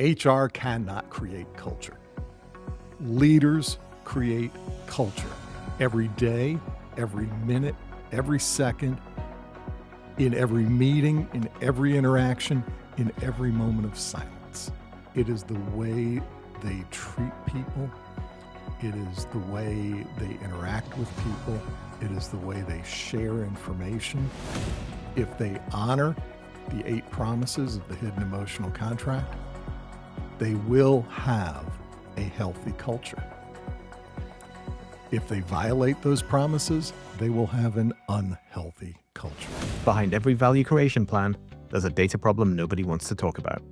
HR cannot create culture. Leaders create culture every day, every minute, every second, in every meeting, in every interaction, in every moment of silence. It is the way they treat people. It is the way they interact with people. It is the way they share information. If they honor the 8 promises of the hidden emotional contract, they will have a healthy culture. If they violate those promises, they will have an unhealthy culture. Behind every value creation plan, there's a data problem nobody wants to talk about.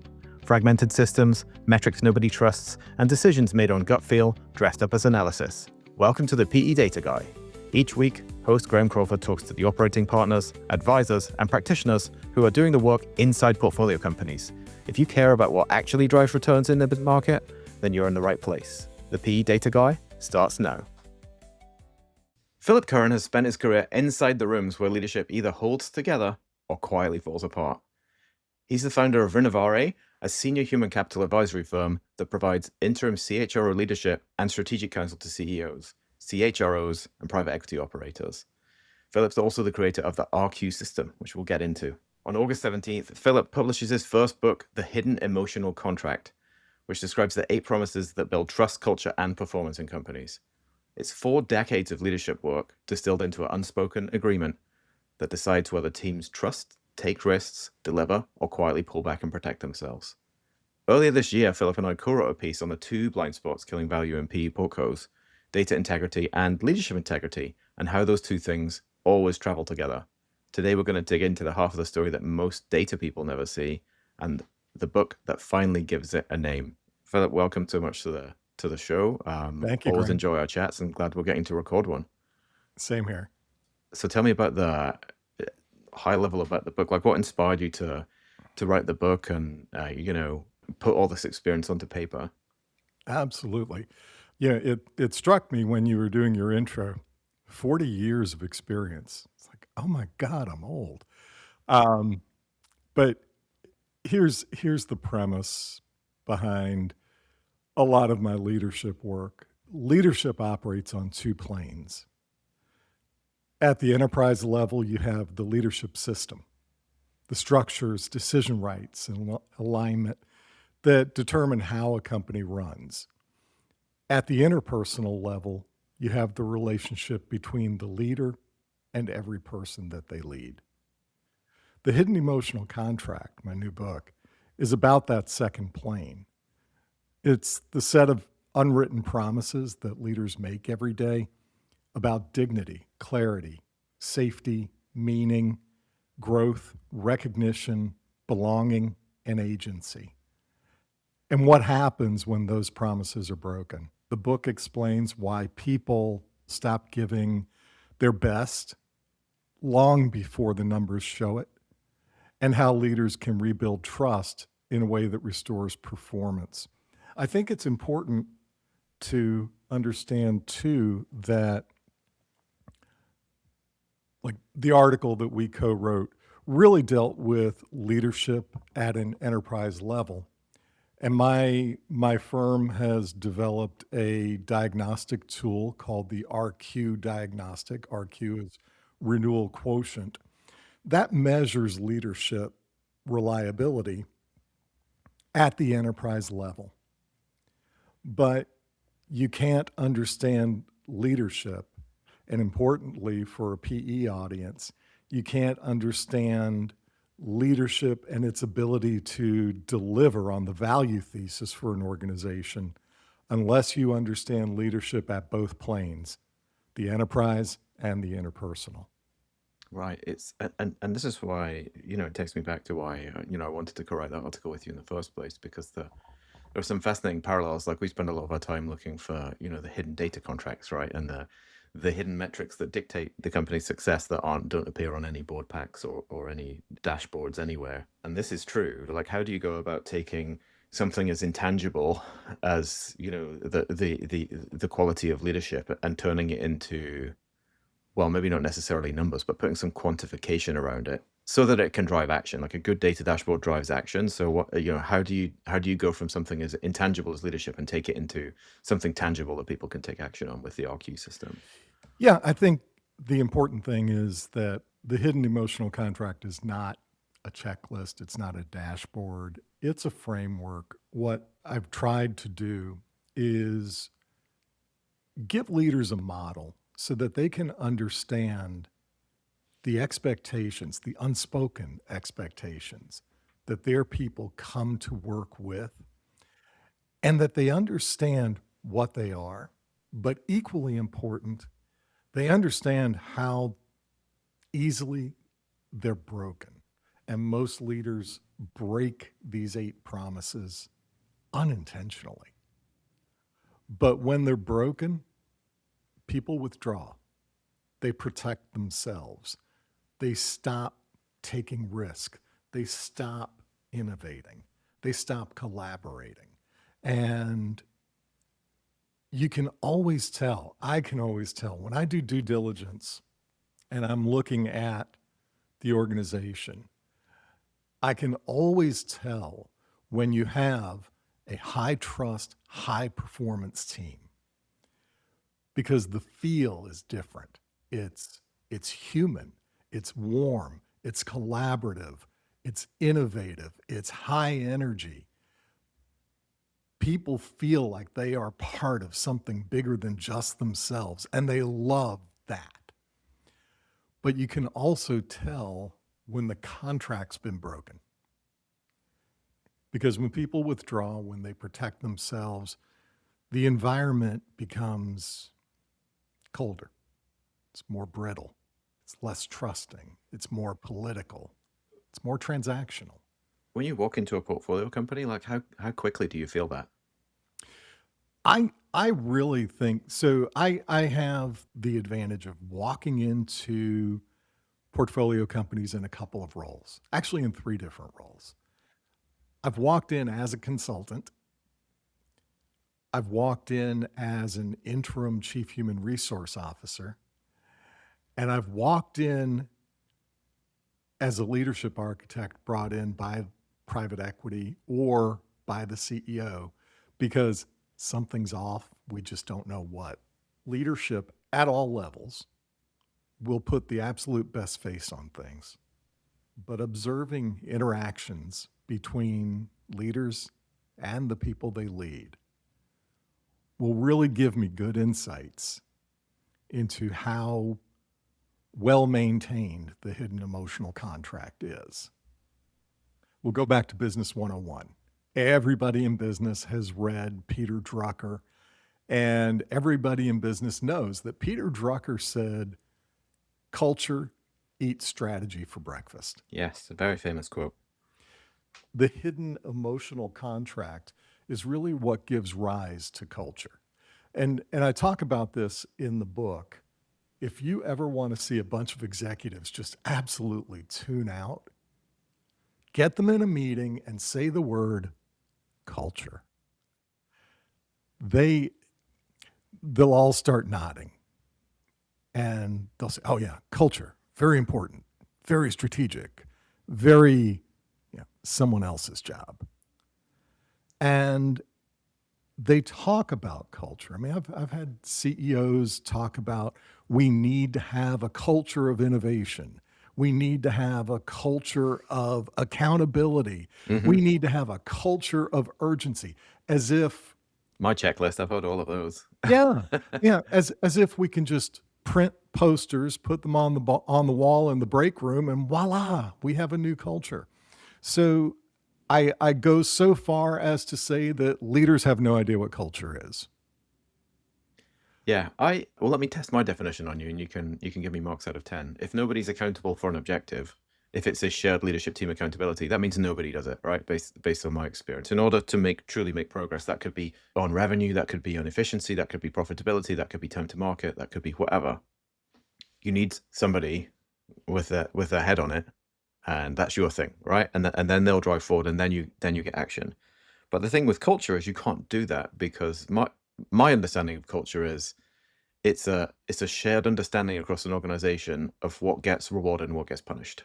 Fragmented systems, metrics nobody trusts, and decisions made on gut feel dressed up as analysis. Welcome to the PE Data Guy. Each week, host Graham Crawford talks to the operating partners, advisors, and practitioners who are doing the work inside portfolio companies. If you care about what actually drives returns in the market, then you're in the right place. The PE Data Guy starts now. Philip Curran has spent his career inside the rooms where leadership either holds together or quietly falls apart. He's the founder of Rinnovare, a senior human capital advisory firm that provides interim CHRO leadership and strategic counsel to CEOs, CHROs, and private equity operators. Philip's also the creator of the Arc system, which we'll get into. On August 17th, Philip publishes his first book, The Hidden Emotional Contract, which describes the 8 promises that build trust, culture, and performance in companies. It's 4 decades of leadership work distilled into an unspoken agreement that decides whether teams trust, take risks, deliver, or quietly pull back and protect themselves. Earlier this year, Philip and I co-wrote a piece on the 2 blind spots killing value in PE portcos, data integrity and leadership integrity, and how those 2 things always travel together. Today, we're going to dig into the half of the story that most data people never see, and the book that finally gives it a name. Philip, welcome so much to the show. Thank you, Always Graham. enjoy our chats, and glad we're getting to record one. Same here. So tell me about the high level about the book. Like, what inspired you to write the book and put all this experience onto paper? Absolutely. Yeah, it struck me when you were doing your intro, 40 years of experience. It's like, oh my God, I'm old. But here's the premise behind a lot of my leadership work. Leadership operates on 2 planes. At the enterprise level, you have the leadership system, the structures, decision rights, and alignment that determine how a company runs. At the interpersonal level, you have the relationship between the leader and every person that they lead. The Hidden Emotional Contract, my new book, is about that second plane. It's the set of unwritten promises that leaders make every day about dignity, clarity, safety, meaning, growth, recognition, belonging, and agency. And what happens when those promises are broken? The book explains why people stop giving their best long before the numbers show it, and how leaders can rebuild trust in a way that restores performance. I think it's important to understand, too, that like the article that we co-wrote really dealt with leadership at an enterprise level. And my firm has developed a diagnostic tool called the Arc Diagnostic. Arc is renewal quotient. That measures leadership reliability at the enterprise level. But you can't understand leadership, and importantly for a PE audience, you can't understand leadership and its ability to deliver on the value thesis for an organization unless you understand leadership at both planes, the enterprise and the interpersonal. Right. It's and this is why it takes me back to why I wanted to co-write that article with you in the first place, because there are some fascinating parallels. Like, we spend a lot of our time looking for the hidden data contracts, right, and the hidden metrics that dictate the company's success that don't appear on any board packs or any dashboards anywhere. And this is true. Like, how do you go about taking something as intangible as the quality of leadership and turning it into, well, maybe not necessarily numbers, but putting some quantification around it so that it can drive action. Like a good data dashboard drives action. So what, how do you go from something as intangible as leadership and take it into something tangible that people can take action on with the RQ system? Yeah, I think the important thing is that the hidden emotional contract is not a checklist, it's not a dashboard, it's a framework. What I've tried to do is give leaders a model so that they can understand the expectations, the unspoken expectations that their people come to work with, and that they understand what they are. But equally important, they understand how easily they're broken. And most leaders break these 8 promises unintentionally. But when they're broken, people withdraw. They protect themselves. They stop taking risk. They stop innovating. They stop collaborating. And you can always tell, I can always tell, when I do due diligence and I'm looking at the organization, I can always tell when you have a high trust, high performance team, because the feel is different. It's human, it's warm, it's collaborative, it's innovative, it's high energy. People feel like they are part of something bigger than just themselves, and they love that. But you can also tell when the contract's been broken. Because when people withdraw, when they protect themselves, the environment becomes colder. It's more brittle. It's less trusting. It's more political. It's more transactional. When you walk into a portfolio company, like how quickly do you feel that? I really think so. I have the advantage of walking into portfolio companies in a couple of roles, actually in 3 different roles. I've walked in as a consultant. I've walked in as an interim chief human resource officer, and I've walked in as a leadership architect brought in by private equity or by the CEO because something's off. We just don't know what. Leadership at all levels will put the absolute best face on things, but observing interactions between leaders and the people they lead will really give me good insights into how well maintained the hidden emotional contract is. We'll go back to Business 101. Everybody in business has read Peter Drucker, and everybody in business knows that Peter Drucker said, culture eats strategy for breakfast. Yes, a very famous quote. The hidden emotional contract is really what gives rise to culture. And I talk about this in the book. If you ever want to see a bunch of executives just absolutely tune out, get them in a meeting and say the word culture. They'll all start nodding. And they'll say, oh yeah, culture, very important, very strategic, very someone else's job. And they talk about culture. I mean, I've had CEOs talk about we need to have a culture of innovation. We need to have a culture of accountability. Mm-hmm. We need to have a culture of urgency, as if my checklist, I've heard all of those. yeah, as if we can just print posters, put them on the wall in the break room, and voila, we have a new culture. So I go so far as to say that leaders have no idea what culture is. Yeah, well, let me test my definition on you, and you can give me marks out of 10. If nobody's accountable for an objective, if it's a shared leadership team accountability, that means nobody does it, right? Based on my experience. In order to truly make progress, that could be on revenue, that could be on efficiency, that could be profitability, that could be time to market, that could be whatever. You need somebody with a head on it, and that's your thing, right? And then they'll drive forward, and then you get action. But the thing with culture is you can't do that, because my understanding of culture is it's a shared understanding across an organization of what gets rewarded and what gets punished.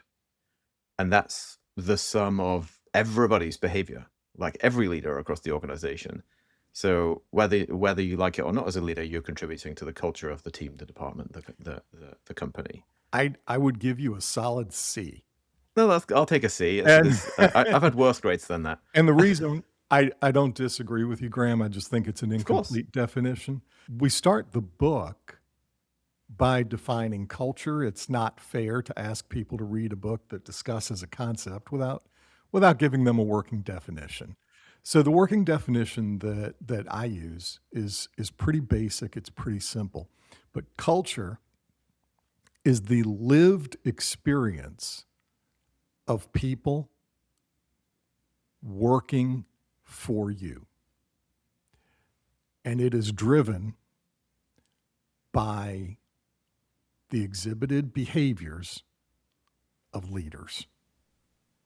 And that's the sum of everybody's behavior, like every leader across the organization. So whether you like it or not as a leader, you're contributing to the culture of the team, the department, the company. I would give you a solid C. No, I'll take a C. And I've had worse grades than that. and the reason I don't disagree with you, Graham, I just think it's an Of course. incomplete definition. We start the book by defining culture. It's not fair to ask people to read a book that discusses a concept without giving them a working definition. So the working definition that I use is pretty basic. It's pretty simple. But culture is the lived experience of people working for you. And it is driven by the exhibited behaviors of leaders.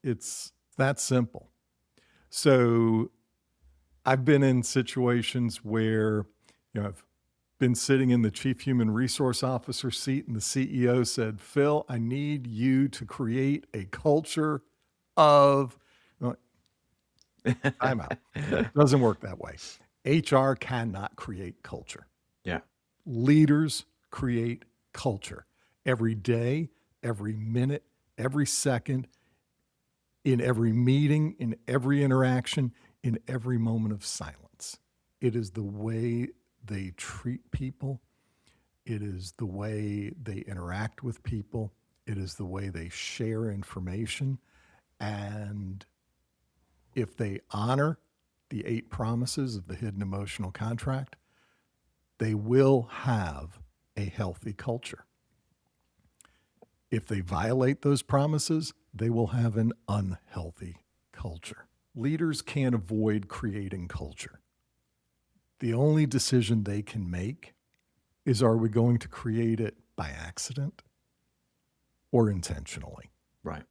It's that simple. So I've been in situations where, I've been sitting in the chief human resource officer seat and the CEO said, Phil, I need you to create a culture of, time out. It doesn't work that way. HR cannot create culture. Yeah. Leaders create culture every day, every minute, every second, in every meeting, in every interaction, in every moment of silence. It is the way they treat people. It is the way they interact with people. It is the way they share information. And if they honor the 8 promises of the hidden emotional contract, they will have a healthy culture. If they violate those promises, they will have an unhealthy culture. Leaders can't avoid creating culture. The only decision they can make is, are we going to create it by accident or intentionally? Right.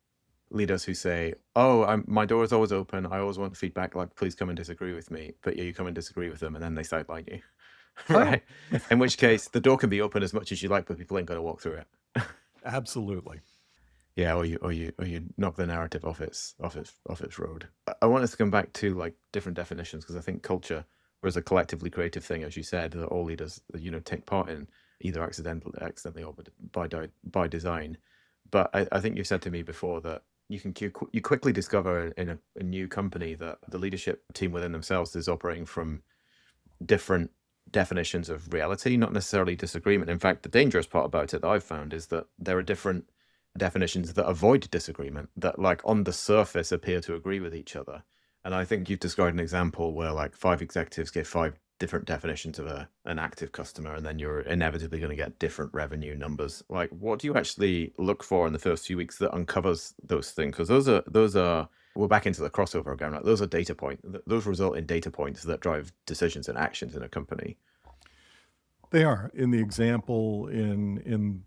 Leaders who say, "Oh, my door is always open. I always want feedback. Like, please come and disagree with me." But yeah, you come and disagree with them, and then they sideline you, right? In which case, the door can be open as much as you like, but people ain't going to walk through it. Absolutely. Yeah, or you knock the narrative off its road. I want us to come back to like different definitions, because I think culture was a collectively creative thing, as you said, that all leaders take part in, either accidentally or by design. But I think you said to me before that you quickly discover in a new company that the leadership team within themselves is operating from different definitions of reality, not necessarily disagreement. In fact, the dangerous part about it that I've found is that there are different definitions that avoid disagreement, that like on the surface appear to agree with each other. And I think you've described an example where like 5 executives give 5 different definitions of an active customer, and then you're inevitably going to get different revenue numbers. Like, what do you actually look for in the first few weeks that uncovers those things? Because those are we're back into the crossover again, right? Those are data points. Those result in data points that drive decisions and actions in a company. They are. In the example in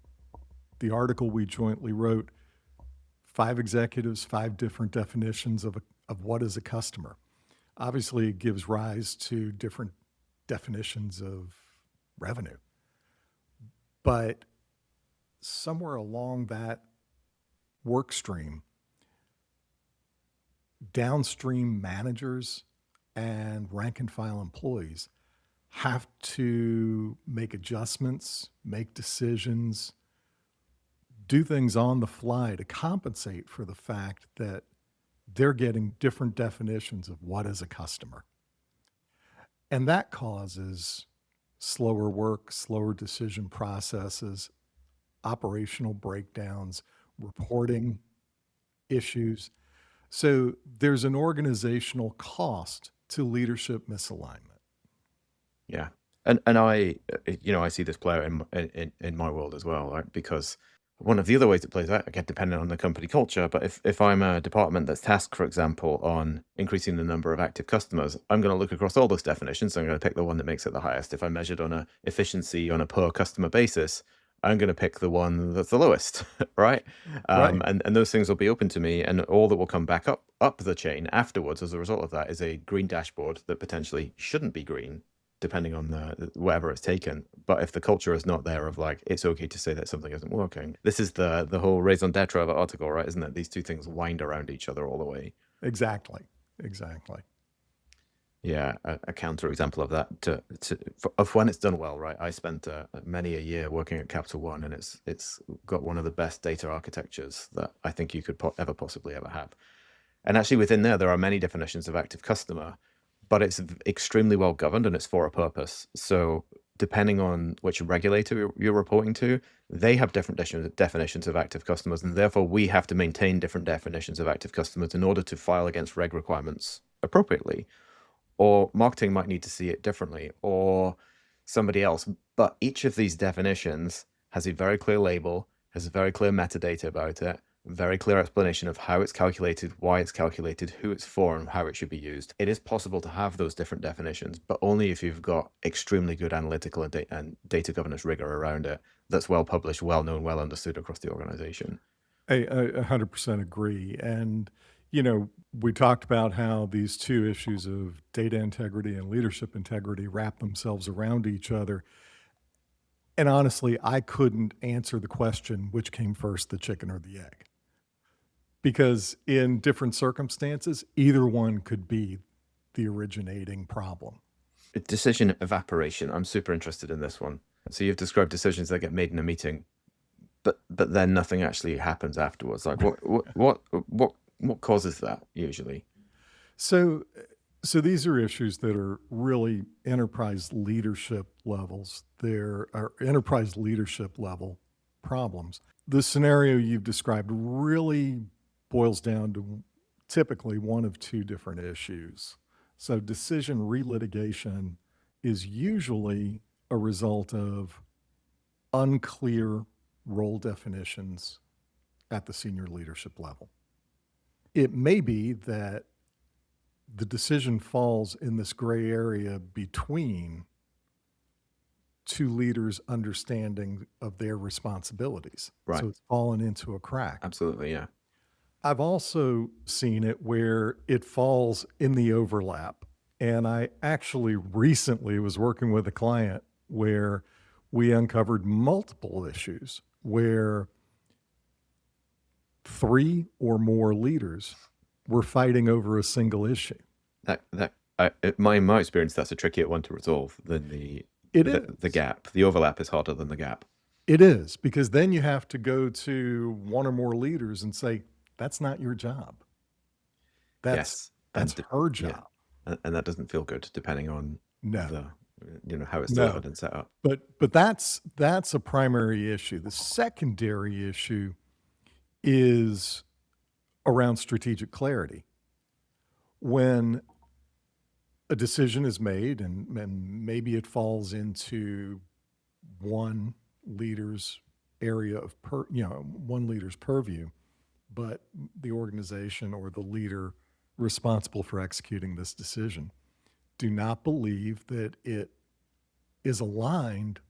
the article we jointly wrote, 5 executives, 5 different definitions of what is a customer. Obviously, it gives rise to different definitions of revenue. But somewhere along that work stream, downstream managers and rank and file employees have to make adjustments, make decisions, do things on the fly to compensate for the fact that they're getting different definitions of what is a customer. And that causes slower work, slower decision processes, operational breakdowns, reporting issues. So there's an organizational cost to leadership misalignment. Yeah. And I see this play out in my world as well, right? Because one of the other ways it plays out, again, depending on the company culture, but if I'm a department that's tasked, for example, on increasing the number of active customers, I'm going to look across all those definitions. I'm going to pick the one that makes it the highest. If I measured on a efficiency on a per customer basis, I'm going to pick the one that's the lowest, right? Right. And those things will be open to me, and all that will come back up the chain afterwards as a result of that is a green dashboard that potentially shouldn't be green, depending on wherever it's taken. But if the culture is not there of like, it's okay to say that something isn't working. This is the whole raison d'etre of the article, right? Isn't it? These two things wind around each other all the way. Exactly. Yeah, a counter example of that of when it's done well, right? I spent many a year working at Capital One, and it's got one of the best data architectures that I think you could possibly ever have. And actually within there are many definitions of active customer, but it's extremely well governed and it's for a purpose. So depending on which regulator you're reporting to, they have different definitions of active customers, and therefore we have to maintain different definitions of active customers in order to file against reg requirements appropriately. Or marketing might need to see it differently, or somebody else. But each of these definitions has a very clear label, has a very clear metadata about it, very clear explanation of how it's calculated, why it's calculated, who it's for, and how it should be used. It is possible to have those different definitions, but only if you've got extremely good analytical and data governance rigor around it that's well published, well known, well understood across the organization. I 100% agree. And, we talked about how these two issues of data integrity and leadership integrity wrap themselves around each other. And honestly, I couldn't answer the question, which came first, the chicken or the egg? Because in different circumstances, either one could be the originating problem. Decision evaporation. I'm super interested in this one. So you've described decisions that get made in a meeting, but then nothing actually happens afterwards. Like what causes that usually? So these are issues that are really enterprise leadership levels. There are enterprise leadership level problems. The scenario you've described really boils down to typically one of two different issues. So decision relitigation is usually a result of unclear role definitions at the senior leadership level. It may be that the decision falls in this gray area between two leaders' understanding of their responsibilities. Right. So it's fallen into a crack. Absolutely, yeah. I've also seen it where it falls in the overlap. And I actually recently was working with a client where we uncovered multiple issues where 3 or more leaders were fighting over a single issue. In my experience, that's a trickier one to resolve than the gap. The overlap is harder than the gap. It is, because then you have to go to one or more leaders and say, that's not your job. That's her job. Yeah. And that doesn't feel good depending on how it's No. delivered and set up. But that's a primary issue. The secondary issue is around strategic clarity. When a decision is made and maybe it falls into one leader's area of one leader's purview, but the organization or the leader responsible for executing this decision do not believe that it is aligned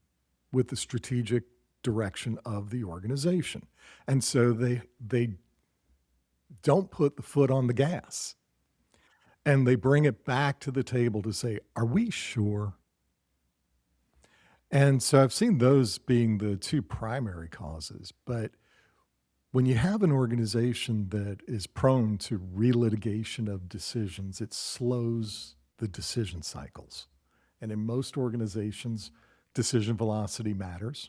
with the strategic direction of the organization. And so they don't put the foot on the gas. And they bring it back to the table to say, are we sure? And so I've seen those being the two primary causes. But when you have an organization that is prone to relitigation of decisions, it slows the decision cycles. And in most organizations, decision velocity matters.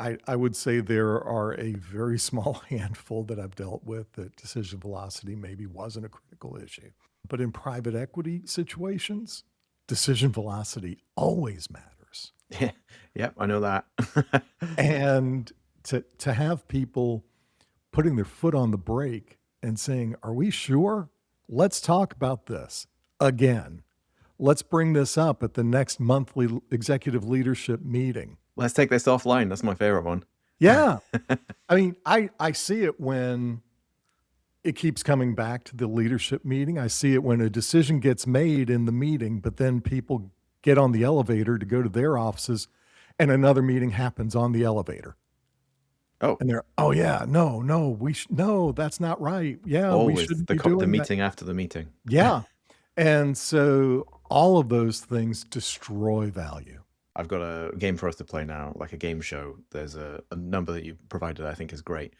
I would say there are a very small handful that I've dealt with that decision velocity maybe wasn't a critical issue. But in private equity situations, decision velocity always matters. Yep, I know that. And to have people putting their foot on the brake and saying, are we sure? Let's talk about this again. Let's bring this up at the next monthly executive leadership meeting. Let's take this offline. That's my favorite one. Yeah. I mean, I see it when it keeps coming back to the leadership meeting. I see it when a decision gets made in the meeting, but then people get on the elevator to go to their offices and another meeting happens on the elevator. Oh. And they're, no, that's not right. Yeah, always we shouldn't be the doing meeting that. after the meeting. Yeah. And so all of those things destroy value. I've got a game for us to play now, like a game show. There's a number that you provided I think is great.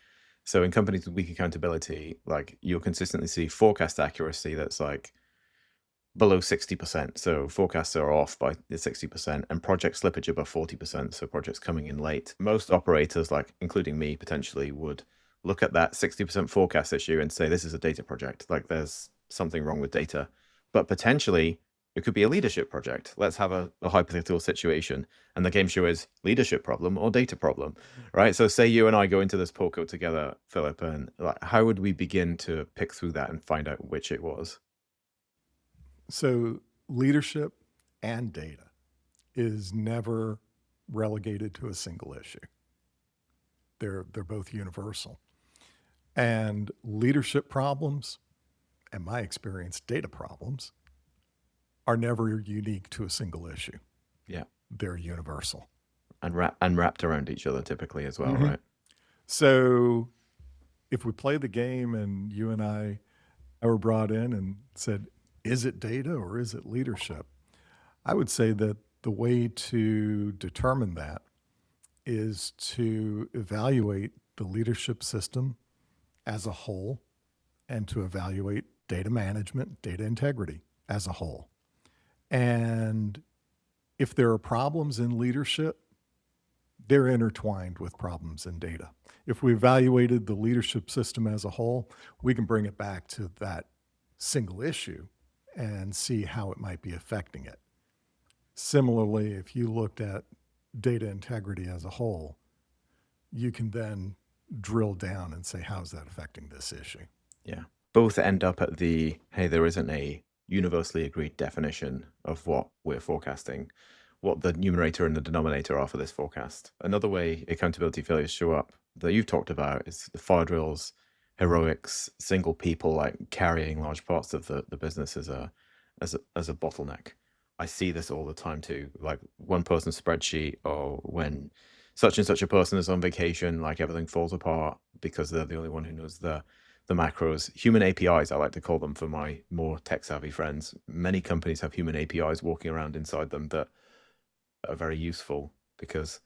So in companies with weak accountability, like you'll consistently see forecast accuracy that's like below 60%. So forecasts are off by 60% and project slippage above 40%. So projects coming in late. Most operators, like including me potentially, would look at that 60% forecast issue and say, this is a data project. Like there's something wrong with data. But potentially it could be a leadership project. Let's have a hypothetical situation. And the game show is leadership problem or data problem, right? So say you and I go into this poker together, Philip, and like, how would we begin to pick through that and find out which it was? So leadership and data is never relegated to a single issue. They're both universal. And leadership problems, in my experience, data problems, are never unique to a single issue. Yeah. They're universal. And wrapped around each other typically as well, Mhm. right? So if we play the game and you and I were brought in and said, is it data or is it leadership? I would say that the way to determine that is to evaluate the leadership system as a whole and to evaluate data management, data integrity as a whole. And if there are problems in leadership, they're intertwined with problems in data. If we evaluated the leadership system as a whole, we can bring it back to that single issue and see how it might be affecting it. Similarly, if you looked at data integrity as a whole, you can then drill down and say, how's that affecting this issue? Yeah. Both end up at the, hey, there isn't a universally agreed definition of what we're forecasting, what the numerator and the denominator are for this forecast. Another way accountability failures show up that you've talked about is the fire drills, heroics, single people like carrying large parts of the business as a bottleneck. I see this all the time too, like one person's spreadsheet, or when such and such a person is on vacation, like everything falls apart because they're the only one who knows the macros. Human APIs, I like to call them for my more tech savvy friends. Many companies have human APIs walking around inside them that are very useful because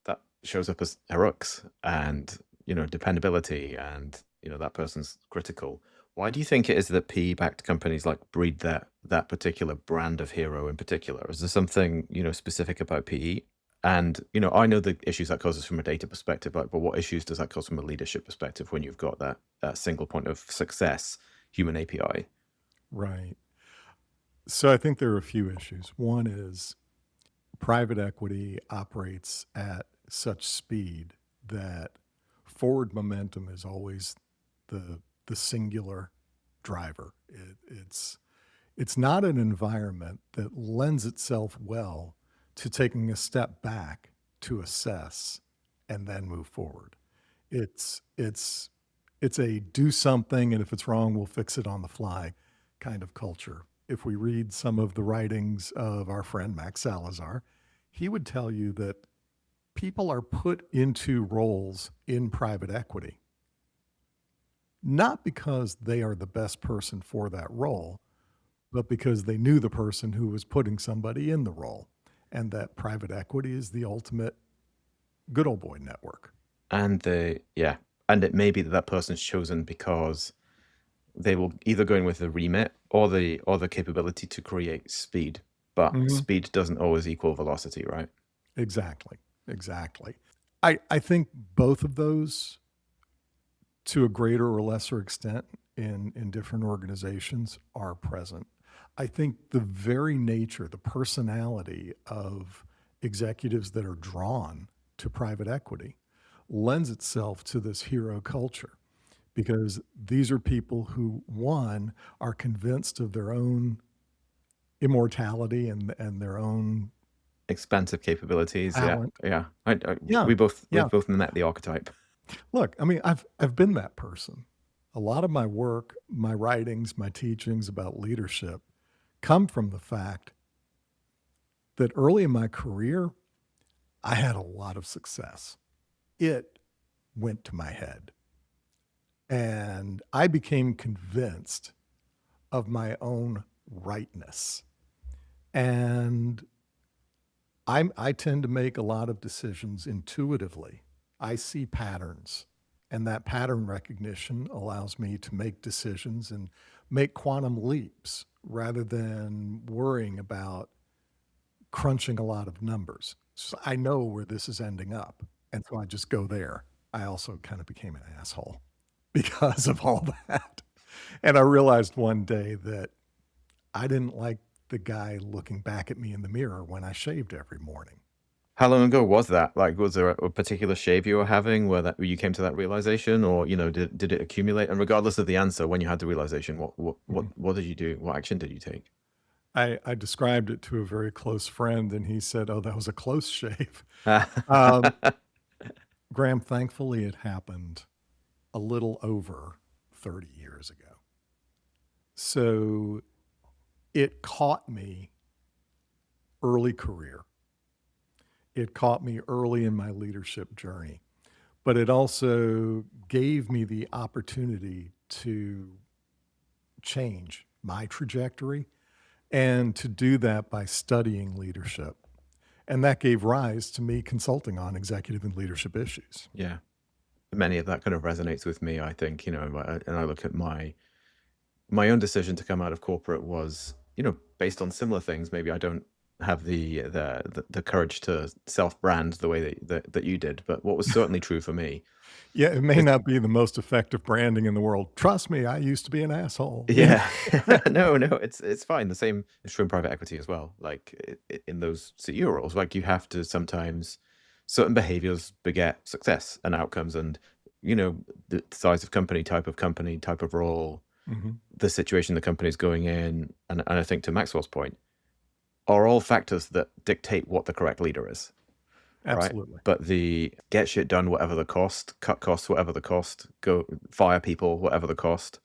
that shows up as heroics and, dependability, and, that person's critical. Why do you think it is that PE-backed companies like breed that particular brand of hero in particular? Is there something, specific about PE? And, I know the issues that causes from a data perspective, like, but what issues does that cause from a leadership perspective when you've got that single point of success, human API? Right. So I think there are a few issues. One is private equity operates at such speed that forward momentum is always the singular driver. It's not an environment that lends itself well to taking a step back to assess and then move forward. It's a do something, and if it's wrong, we'll fix it on the fly kind of culture. If we read some of the writings of our friend Max Salazar, he would tell you that people are put into roles in private equity not because they are the best person for that role, but because they knew the person who was putting somebody in the role, and that private equity is the ultimate good old boy network. And and it may be that person's chosen because they will either go in with the remit or the capability to create speed. But Mhm. speed doesn't always equal velocity, right? Exactly. Exactly. I think both of those, to a greater or lesser extent in different organizations, are present. I think the very nature, the personality of executives that are drawn to private equity lends itself to this hero culture because these are people who, one, are convinced of their own immortality and their own Expansive capabilities, yeah, talent. yeah. Yeah, We've yeah. both met the archetype. Look, I mean, I've been that person. A lot of my work, my writings, my teachings about leadership come from the fact that early in my career, I had a lot of success. It went to my head. And I became convinced of my own rightness. And I tend to make a lot of decisions intuitively. I see patterns, and that pattern recognition allows me to make decisions and make quantum leaps rather than worrying about crunching a lot of numbers. So I know where this is ending up, and so I just go there. I also kind of became an asshole because of all that. And I realized one day that I didn't like the guy looking back at me in the mirror when I shaved every morning. How long ago was that? Like, was there a particular shave you were having where you came to that realization, or did it accumulate? And regardless of the answer, when you had the realization, what did you do? What action did you take? I described it to a very close friend, and he said, "Oh, that was a close shave." Um, Graham, thankfully, it happened a little over 30 years ago. So it caught me early career. It caught me early in my leadership journey, but it also gave me the opportunity to change my trajectory and to do that by studying leadership. And that gave rise to me consulting on executive and leadership issues. Yeah, many of that kind of resonates with me. I think and I look at my own decision to come out of corporate was based on similar things. Maybe I don't have the courage to self-brand the way that you did, but what was certainly true for me Yeah, it may is not be the most effective branding in the world. Trust me, I used to be an asshole. yeah. No, it's fine. The same is true in private equity as well. Like in those CEO roles, like you have to sometimes certain behaviors beget success and outcomes, and the size of company, type of role, Mhm. the situation the company's going in, and I think to Maxwell's point, are all factors that dictate what the correct leader is, right? Absolutely. But the get shit done, whatever the cost, cut costs, whatever the cost, go fire people, whatever the cost,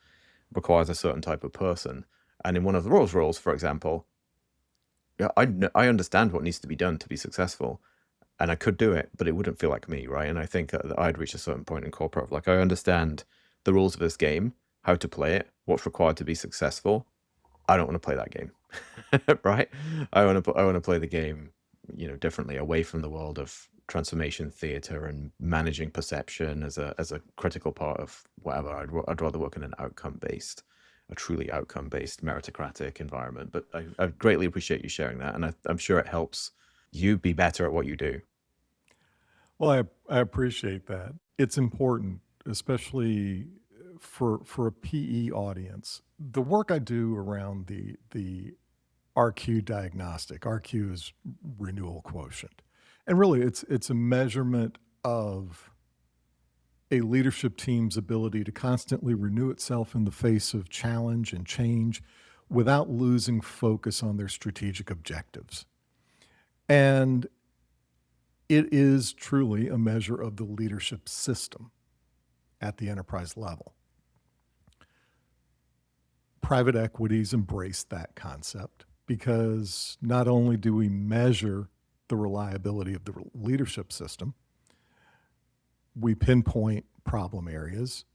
requires a certain type of person. And in one of the roles, for example, yeah, I understand what needs to be done to be successful, and I could do it, but it wouldn't feel like me, right? And I think that I'd reached a certain point in corporate of like, I understand the rules of this game, how to play it, what's required to be successful. I don't want to play that game, right? I want to play the game, differently, away from the world of transformation theater and managing perception as a critical part of whatever. I'd rather work in a truly outcome based meritocratic environment. But I greatly appreciate you sharing that, and I'm sure it helps you be better at what you do. Well, I appreciate that. It's important, especially for a PE audience. The work I do around the RQ diagnostic. RQ is renewal quotient. And really it's a measurement of a leadership team's ability to constantly renew itself in the face of challenge and change without losing focus on their strategic objectives. And it is truly a measure of the leadership system at the enterprise level. Private equities embrace that concept because not only do we measure the reliability of the leadership system, we pinpoint problem areas,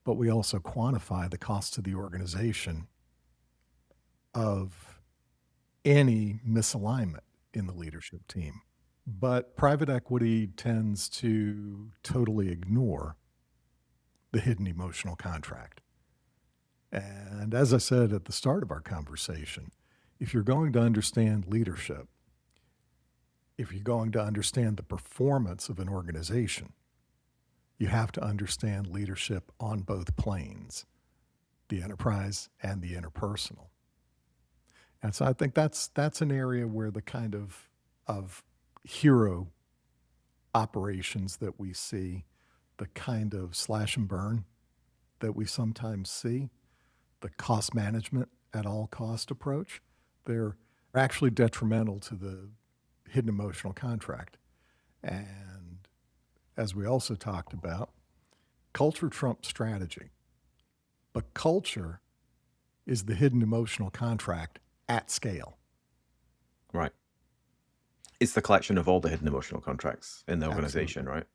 but we also quantify the cost to the organization of any misalignment in the leadership team. But private equity tends to totally ignore the hidden emotional contract. And as I said at the start of our conversation, if you're going to understand leadership, if you're going to understand the performance of an organization, you have to understand leadership on both planes, the enterprise and the interpersonal. And so I think that's an area where the kind of hero operations that we see, the kind of slash and burn that we sometimes see, the cost management at all cost approach, they're actually detrimental to the hidden emotional contract. And as we also talked about, culture trumps strategy. But culture is the hidden emotional contract at scale. Right. It's the collection of all the hidden emotional contracts in the organization, Absolutely. right?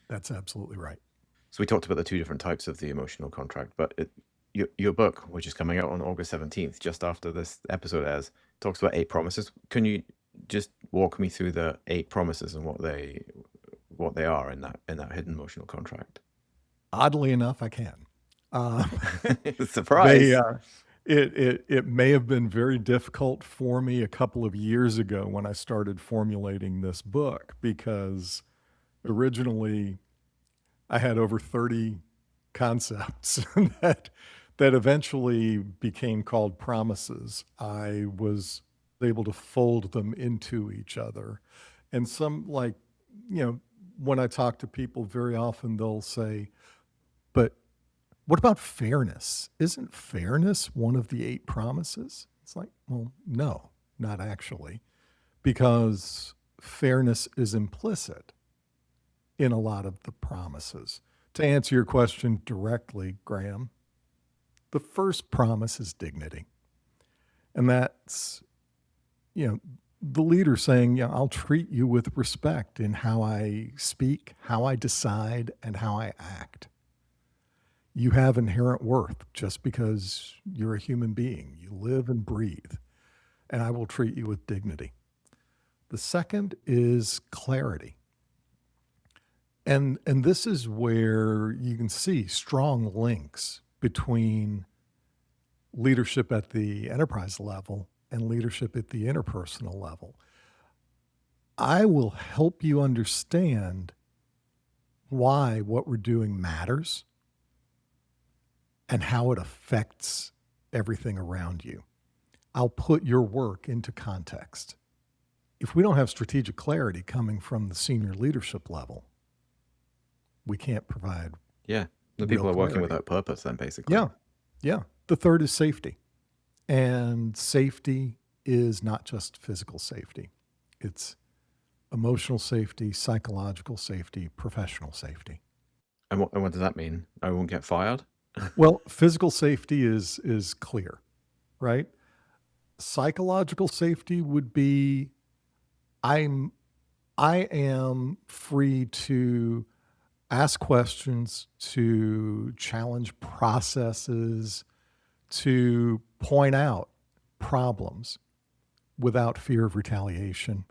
That's absolutely right. So we talked about the two different types of the emotional contract, but Your book, which is coming out on August 17th, just after this episode airs, talks about 8 promises. Can you just walk me through the 8 promises and what they are in that hidden emotional contract? Oddly enough, I can. Surprise. It may have been very difficult for me a couple of years ago when I started formulating this book, because originally I had over 30 concepts that eventually became called promises. I was able to fold them into each other. And some, like, when I talk to people, very often they'll say, but what about fairness? Isn't fairness one of the 8 promises? It's like, well, no, not actually, because fairness is implicit in a lot of the promises. To answer your question directly, Graham, the first promise is dignity. And that's, the leader saying, I'll treat you with respect in how I speak, how I decide, and how I act. You have inherent worth just because you're a human being. You live and breathe, and I will treat you with dignity. The second is clarity. And this is where you can see strong links between leadership at the enterprise level and leadership at the interpersonal level. I will help you understand why what we're doing matters and how it affects everything around you. I'll put your work into context. If we don't have strategic clarity coming from the senior leadership level, we can't provide. Yeah. The real people are working clarity. without purpose then, basically. Yeah. The third is safety. And safety is not just physical safety. It's emotional safety, psychological safety, professional safety. And what does that mean? I won't get fired? Well, physical safety is clear, right? Psychological safety would be I am free to ask questions, to challenge processes, to point out problems without fear of retaliation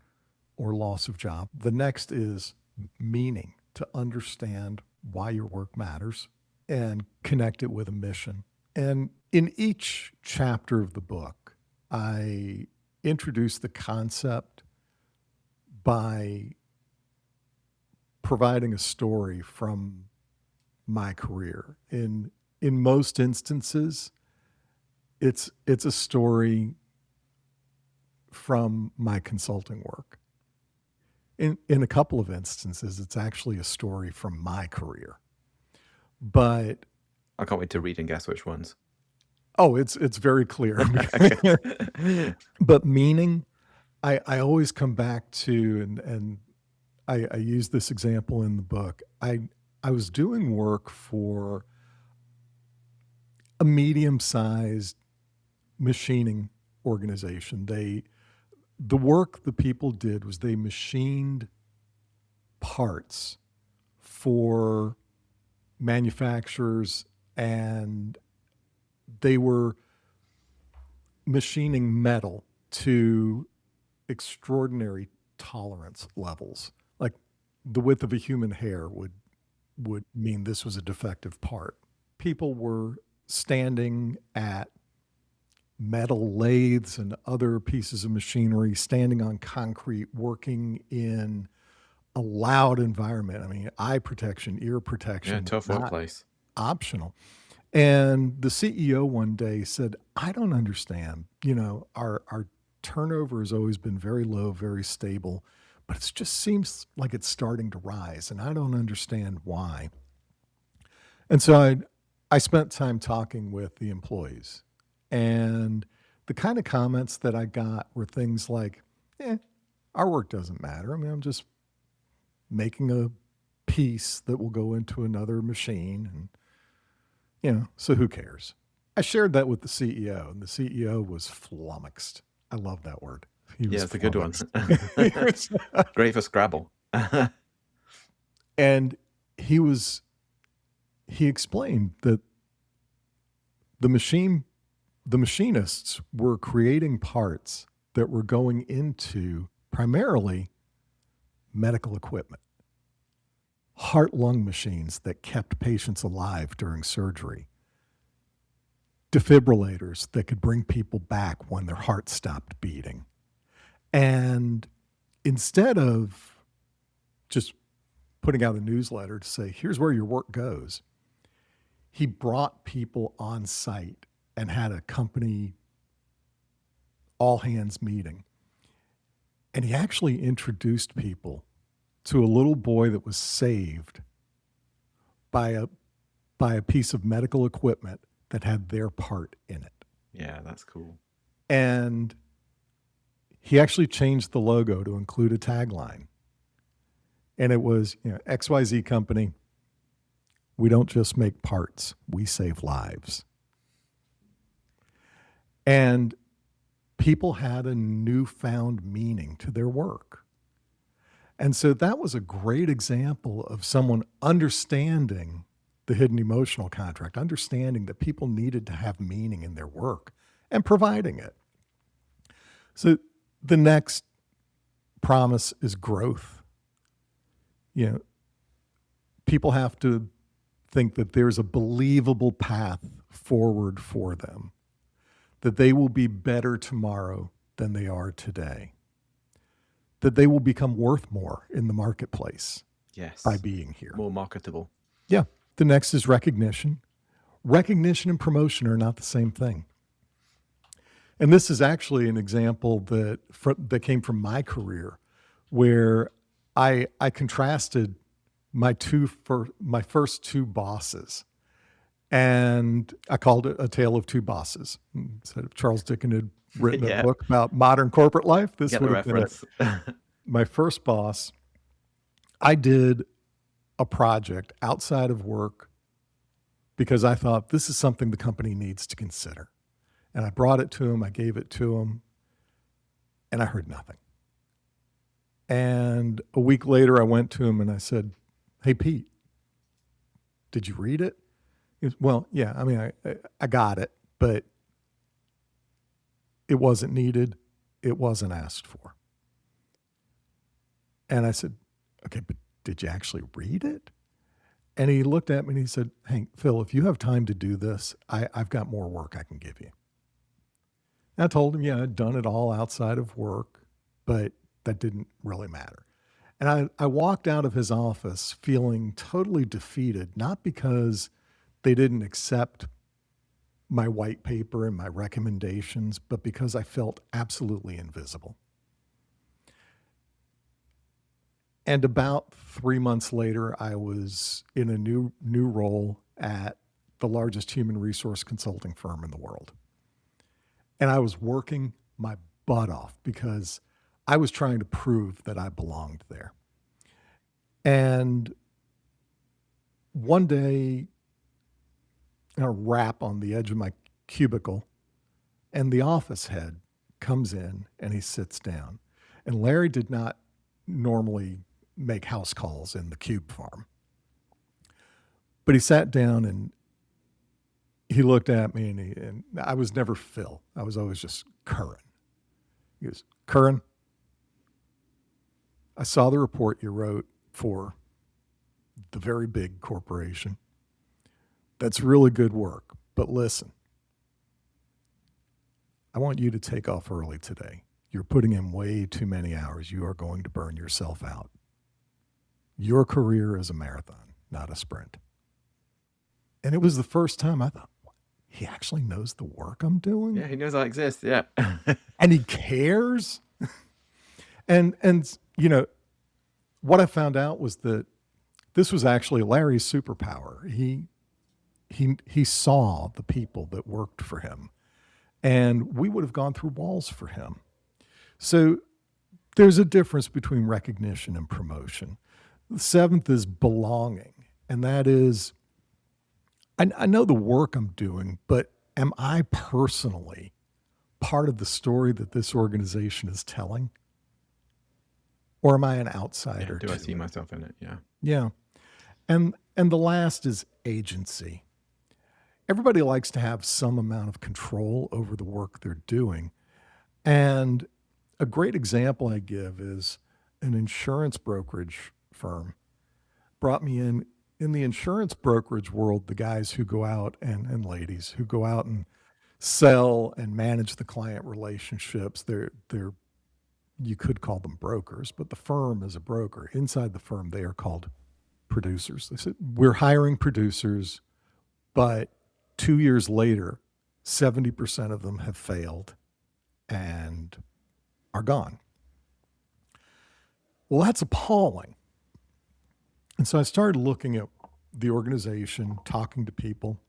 or loss of job. The next is meaning, to understand why your work matters and connect it with a mission. And in each chapter of the book, I introduce the concept by providing a story from my career. In most instances, it's a story from my consulting work. In a couple of instances, it's actually a story from my career. But I can't wait to read and guess which ones. oh, it's very clear. But meaning, I always come back to, and I use this example in the book. I was doing work for a medium-sized machining organization. The work the people did was they machined parts for manufacturers, and they were machining metal to extraordinary tolerance levels. Like the width of a human hair would mean this was a defective part. People were standing at metal lathes and other pieces of machinery, standing on concrete, working in a loud environment. I mean, eye protection, ear protection. Yeah, tough not workplace. Optional. And the CEO one day said, I don't understand. Our turnover has always been very low, very stable, but it just seems like it's starting to rise, and I don't understand why. And so I spent time talking with the employees, and the kind of comments that I got were things like, our work doesn't matter. I mean, I'm just making a piece that will go into another machine, and so who cares? I shared that with the CEO, and the CEO was flummoxed. I love that word. Yeah, it's a good one. flummoxed. Great for Scrabble. And he explained that The machine, the machinists were creating parts that were going into primarily medical equipment, heart-lung machines that kept patients alive during surgery, defibrillators that could bring people back when their heart stopped beating. And instead of just putting out a newsletter to say, here's where your work goes, he brought people on site and had a company all hands meeting. And he actually introduced people to a little boy that was saved by a piece of medical equipment that had their part in it. Yeah, that's cool. And he actually changed the logo to include a tagline. And it was, XYZ company, we don't just make parts, we save lives. And people had a newfound meaning to their work. And so that was a great example of someone understanding the hidden emotional contract, understanding that people needed to have meaning in their work and providing it. So the next promise is growth. People have to think that there's a believable path forward for them, that they will be better tomorrow than they are today, that they will become worth more in the marketplace by being here. More marketable. Yeah. The next is recognition. Recognition and promotion are not the same thing. And this is actually an example that came from my career, where I contrasted my first two bosses, and I called it A Tale of Two Bosses. So if Charles Dickens had written a book about modern corporate life, this would have been it. My first boss, I did a project outside of work because I thought this is something the company needs to consider. And I brought it to him, I gave it to him, and I heard nothing. And a week later, I went to him and I said, hey, Pete, did you read it? He goes, well, yeah, I mean, I got it, but it wasn't needed. It wasn't asked for. And I said, okay, but did you actually read it? And he looked at me and he said, hey, Phil, if you have time to do this, I've got more work I can give you. And I told him, yeah, I'd done it all outside of work, but that didn't really matter. And I walked out of his office feeling totally defeated, not because they didn't accept my white paper and my recommendations, but because I felt absolutely invisible. And about 3 months later, I was in a new role at the largest human resource consulting firm in the world. And I was working my butt off because I was trying to prove that I belonged there. And one day, a rap on the edge of my cubicle, and the office head comes in and he sits down. And Larry did not normally make house calls in the cube farm. But he sat down and he looked at me and I was never Phil. I was always just Curran. He goes, Curran, I saw the report you wrote for the very big corporation. That's really good work. But listen, I want you to take off early today. You're putting in way too many hours. You are going to burn yourself out. Your career is a marathon, not a sprint. And it was the first time I thought, he actually knows the work I'm doing? Yeah, he knows I exist. Yeah. And he cares? And what I found out was that this was actually Larry's superpower. He saw the people that worked for him, and we would have gone through walls for him. So there's a difference between recognition and promotion. The seventh is belonging, and that is, I know the work I'm doing, but am I personally part of the story that this organization is telling? Or am I an outsider? Do I see myself in it? Yeah. Yeah. And the last is agency. everybody likes to have some amount of control over the work they're doing. And a great example I give is an insurance brokerage firm brought me in the insurance brokerage world, the guys who go out and ladies who go out and sell and manage the client relationships. They're you could call them brokers, but the firm is a broker. Inside the firm, they are called producers. They said, we're hiring producers, but 2 years later, 70% of them have failed and are gone. Well, that's appalling. And so I started looking at the organization, talking to people.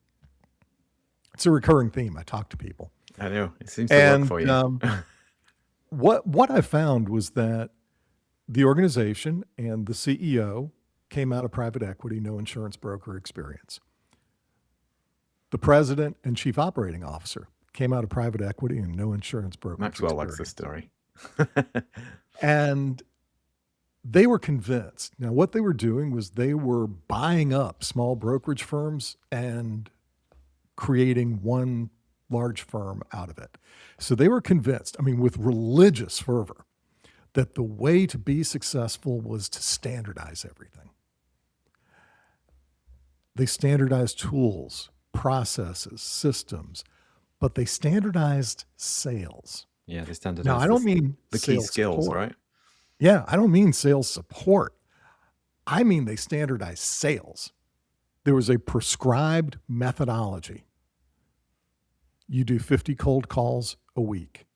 It's a recurring theme. I talk to people. I know. It seems to work for you. What I found was that the organization and the CEO came out of private equity, no insurance broker experience. The president and chief operating officer came out of private equity and no insurance broker Maxwell experience. likes this story. And they were convinced. Now, what they were doing was they were buying up small brokerage firms and creating one large firm out of it. So they were convinced, I mean, with religious fervor, that the way to be successful was to standardize everything. They standardized tools, processes, systems, but they standardized sales. Yeah, they standardized. Now, I don't mean the key sales skills, support. right? Yeah, I don't mean sales support. I mean they standardized sales. There was a prescribed methodology. You do 50 cold calls a week.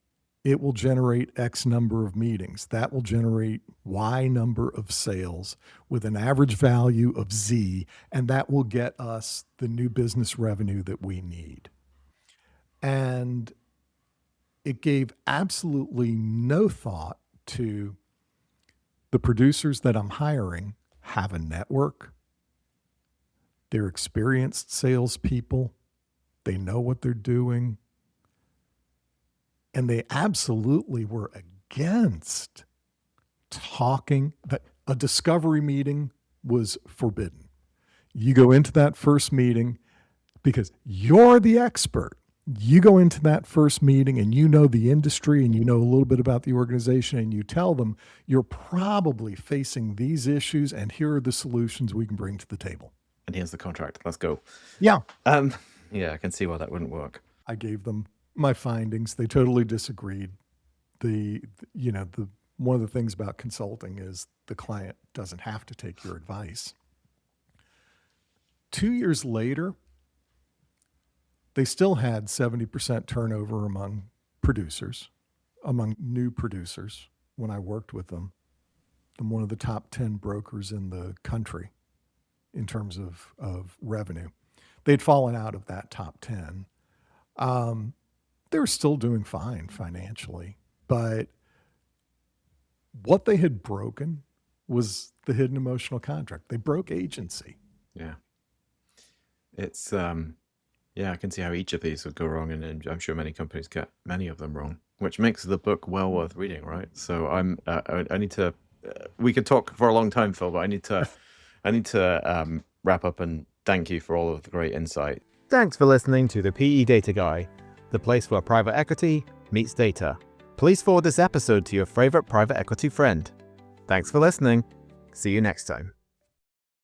It will generate X number of meetings. That will generate Y number of sales with an average value of Z, and that will get us the new business revenue that we need. And it gave absolutely no thought to the producers that I'm hiring have a network. They're experienced salespeople. They know what they're doing. And they absolutely were against talking. That a discovery meeting was forbidden. You go into that first meeting because you're the expert. You go into that first meeting and you know the industry and you know a little bit about the organization, and you tell them you're probably facing these issues and here are the solutions we can bring to the table. And here's the contract. Let's go. Yeah. Yeah, I can see why that wouldn't work. I gave them my findings. They totally disagreed. One of the things about consulting is the client doesn't have to take your advice. 2 years later, they still had 70% turnover among new producers when I worked with them. I'm one of the top 10 brokers in the country in terms of revenue. They'd fallen out of that top 10. They were still doing fine financially, but what they had broken was the hidden emotional contract. They broke agency. Yeah. It's, yeah, I can see how each of these would go wrong, and I'm sure many companies get many of them wrong, which makes the book well worth reading, right? So I need to, we could talk for a long time, Phil, but I need to wrap up and thank you for all of the great insight. Thanks for listening to the PE Data Guy, the place where private equity meets data. Please forward this episode to your favorite private equity friend. Thanks for listening. See you next time.